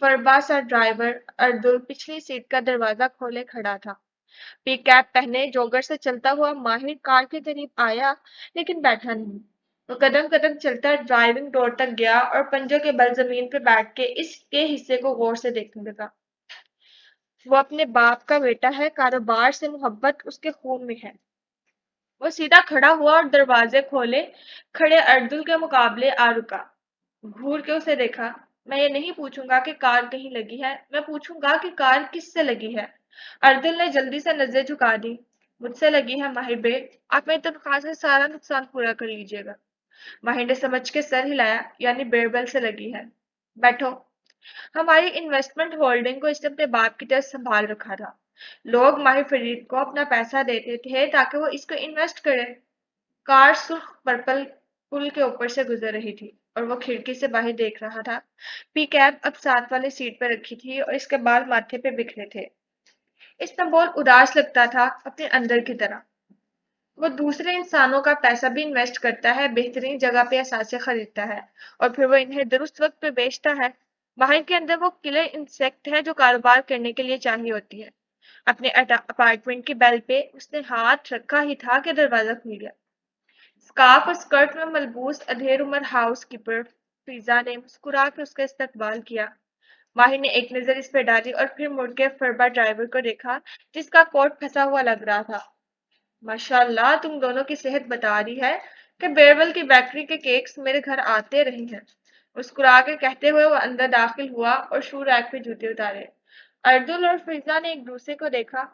فربا سا ڈرائیور اردل پچھلی سیٹ کا دروازہ کھولے کھڑا تھا۔ پی کیپ پہنے جوگر سے چلتا ہوا ماہر کار کے قریب آیا لیکن بیٹھا نہیں۔ وہ قدم قدم چلتا ڈرائیونگ ڈور تک گیا اور پنجوں کے بل زمین پہ بیٹھ کے اس کے حصے کو غور سے دیکھنے لگا۔ وہ اپنے باپ کا بیٹا ہے، کاروبار سے محبت اس کے خون میں ہے۔ وہ سیدھا کھڑا ہوا اور دروازے کھولے کھڑے اردل کے مقابلے آ رکا۔ گھور کے اسے دیکھا۔ میں یہ نہیں پوچھوں گا کہ کار کہیں لگی ہے، میں پوچھوں گا کہ کار کس سے لگی ہے۔ اردل نے جلدی سے نظریں جھکا دی۔ مجھ سے لگی ہے ماہر بے، آپ میری تنخواہ سے سارا نقصان پورا کر لیجیے گا۔ ماہر نے سمجھ کے سر ہلایا، یعنی بیربل سے لگی ہے۔ بیٹھو۔ ہماری انویسٹمنٹ ہولڈنگ کو اس نے اپنے باپ کی طرح سنبھال رکھا تھا۔ لوگ ماہر فرید کو اپنا پیسہ دیتے تھے تاکہ وہ اس کو انویسٹ کرے۔ کار سرخ پرپل پل کے اوپر سے گزر رہی تھی اور وہ کھڑکی سے باہر دیکھ رہا تھا۔ پی کیپ اب ساتھ والی سیٹ پہ رکھی تھی اور اس کے بال ماتھے پہ بکھرے تھے۔ استنبول اداس لگتا تھا اپنے اندر کی طرح۔ وہ دوسرے انسانوں کا پیسہ بھی انویسٹ کرتا ہے، بہترین جگہ پہ اثاثے خریدتا ہے اور پھر وہ انہیں درست وقت پہ بیچتا ہے۔ ماہر کے اندر وہ کلر انسیکٹ ہے جو کاروبار کرنے کے لیے چاہیے ہوتی ہے۔ اپنے اپارٹمنٹ کی بیل پہ اس نے ہاتھ رکھا ہی تھا کہ دروازہ کھل گیا۔ اسکارف اور اسکرٹ میں ملبوس ادھیر عمر ہاؤس کیپر فیضا نے مسکرا کے اس کا استقبال کیا۔ ماہر نے ایک نظر اس پہ ڈالی اور پھر مڑ کے فربا ڈرائیور کو دیکھا جس کا کوٹ پھنسا ہوا لگ رہا تھا۔ ماشاءاللہ تم دونوں کی صحت بتا رہی ہے کہ بیرول کی بیکری کے کیکس میرے گھر آتے رہے ہیں۔ مسکرا کے کہتے ہوئے وہ اندر داخل ہوا اور شو ریک پہ جوتے اتارے۔ اردل اور فضا نے ایک دوسرے کو دیکھا۔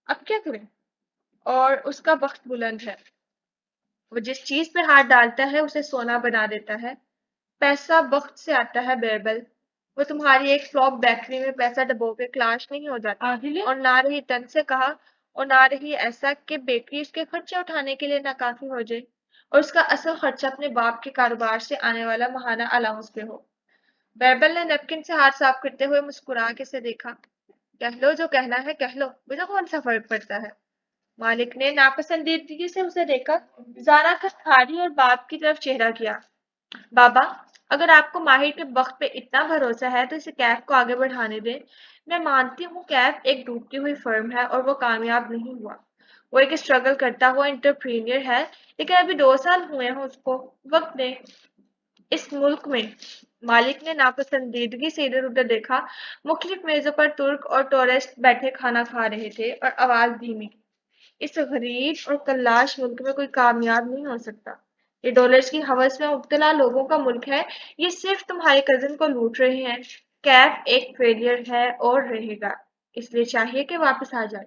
اب کیا کریں؟ اور اس کا بخت بلند ہے۔ وہ جس چیز پہ ہاتھ ڈالتا ہے اسے سونا بنا دیتا ہے۔ پیسہ بخت سے آتا ہے بیربل۔ وہ تمہاری ایک فلاپ بیکری میں پیسہ ڈبو کے کلاش نہیں ہو جاتا۔ اور نہ رہی تن سے کہا، اور نہ رہی ایسا کہ بیکری اس کے خرچے اٹھانے کے لیے ناکافی ہو جائے اور اس کا اصل خرچہ اپنے باپ کے کاروبار سے آنے والا ماہانہ الاؤنس پہ ہو۔ بیربل نے نیپکن سے ہاتھ صاف کرتے ہوئے مسکرا کے سے دیکھا۔ کہہ لو جو کہنا ہے کہہ لو، مجھے کون سا فرق پڑتا ہے؟ مالک نے ناپسندیدگی سے اسے دیکھا۔ زارا کا کھاری اور باپ کی طرف چہرہ کیا۔ بابا، اگر آپ کو ماہر کے بخت پہ اتنا بھروسہ ہے تو اسے کیف کو آگے بڑھانے دیں۔ میں مانتی ہوں کیف ایک ڈوبتی ہوئی فرم ہے اور وہ کامیاب نہیں ہوا۔ وہ ایک اسٹرگل کرتا ہوا انٹرپرینیر ہے، لیکن ابھی 2 سال ہوئے ہیں اس کو۔ وقت دیں۔ اس ملک میں مالک نے ناپسندیدگی سے ادھر ادھر دیکھا۔ مختلف میزوں پر ترک اور ٹورسٹ بیٹھے کھانا کھا رہے تھے اور آواز دھیمی کی۔ اس غریب اور کلاش ملک میں کوئی کامیاب نہیں ہو سکتا۔ یہ ڈالرز کی ہوس میں مبتلا لوگوں کا ملک ہے۔ یہ صرف تمہارے کزن کو لوٹ رہے ہیں۔ کیف ایک فیلئر ہے اور رہے گا، اس لیے چاہیے کہ واپس آ جائے۔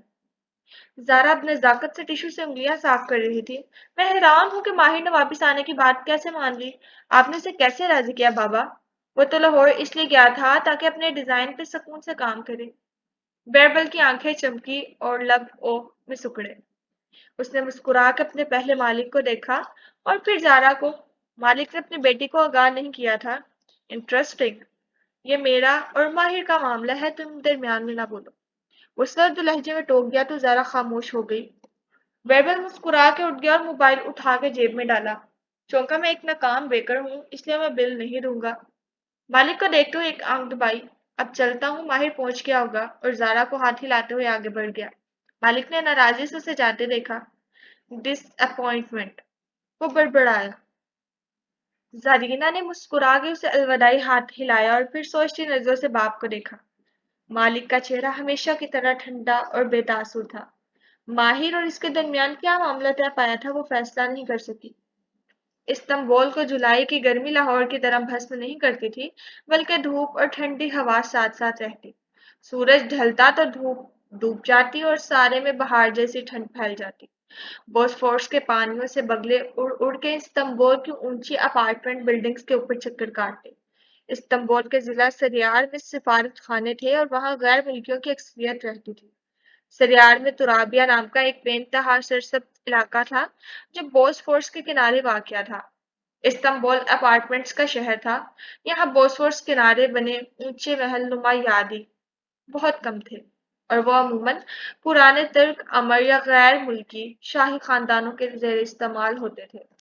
زارا اب نزاکت سے ٹشو سے انگلیاں صاف کر رہی تھی۔ میں حیران ہوں کہ ماہر نے واپس آنے کی بات کیسے مان لی۔ آپ نے اسے کیسے راضی کیا بابا؟ وہ تو لاہور اس لیے گیا تھا تاکہ اپنے ڈیزائن پہ سکون سے کام کرے۔ بیربل کی آنکھیں چمکی اور لب اوہ میں سکڑے۔ اس نے مسکرا کے اپنے پہلے مالک کو دیکھا اور پھر زارا کو۔ مالک نے اپنی بیٹی کو آگاہ نہیں کیا تھا۔ انٹرسٹنگ۔ یہ میرا اور ماہر کا معاملہ ہے، تم درمیان میں نہ بولو۔ وہ سرد لہجے میں ٹوک گیا تو زارا خاموش ہو گئی۔ بیربل مسکرا کے اٹھ گیا اور موبائل اٹھا کے جیب میں ڈالا۔ چونکہ میں ایک ناکام بیکر ہوں اس لیے میں بل نہیں دوں گا۔ مالک کو دیکھتے ہوئے ایک آنکھ دبائی۔ اب چلتا ہوں، ماہر پہنچ گیا ہوگا، اور زارا کو ہاتھ ہلاتے ہوئے آگے بڑھ گیا۔ مالک نے ناراضی سے اسے جاتے دیکھا۔ ڈس اپوائنٹمنٹ، وہ بڑبڑایا۔ زرینہ نے مسکرا کے اسے الوداعی ہاتھ ہلایا اور پھر سوچتی نظروں سے باپ کو دیکھا۔ مالک کا چہرہ ہمیشہ کی طرح ٹھنڈا اور بے تاثر تھا۔ ماہر اور اس کے درمیان کیا معاملہ طے پایا تھا وہ فیصلہ نہیں کر سکی۔ استنبول کو جولائی کی گرمی لاہور کی طرح بھسم نہیں کرتی تھی، بلکہ دھوپ اور ٹھنڈی ہوا ساتھ ساتھ رہتی۔ سورج ڈھلتا تو دھوپ ڈوب جاتی اور سارے میں بہار جیسی ٹھنڈ پھیل جاتی۔ بوسفورس کے پانیوں سے بگلے اڑ اڑ کے استنبول کی اونچی اپارٹمنٹ بلڈنگز کے اوپر چکر کاٹتے۔ استنبول کے ضلع سریار میں سفارت خانے تھے اور وہاں غیر ملکیوں کی اکثریت رہتی تھی۔ سریار میں ترابیہ نام کا ایک بے انتہا سرسبز علاقہ تھا جو بوسفورس کے کنارے واقع تھا۔ استنبول اپارٹمنٹس کا شہر تھا۔ یہاں بوسفورس کنارے بنے اونچے محل نما یادی بہت کم تھے اور وہ عموماً پرانے ترک امر یا غیر ملکی شاہی خاندانوں کے زیر استعمال ہوتے تھے۔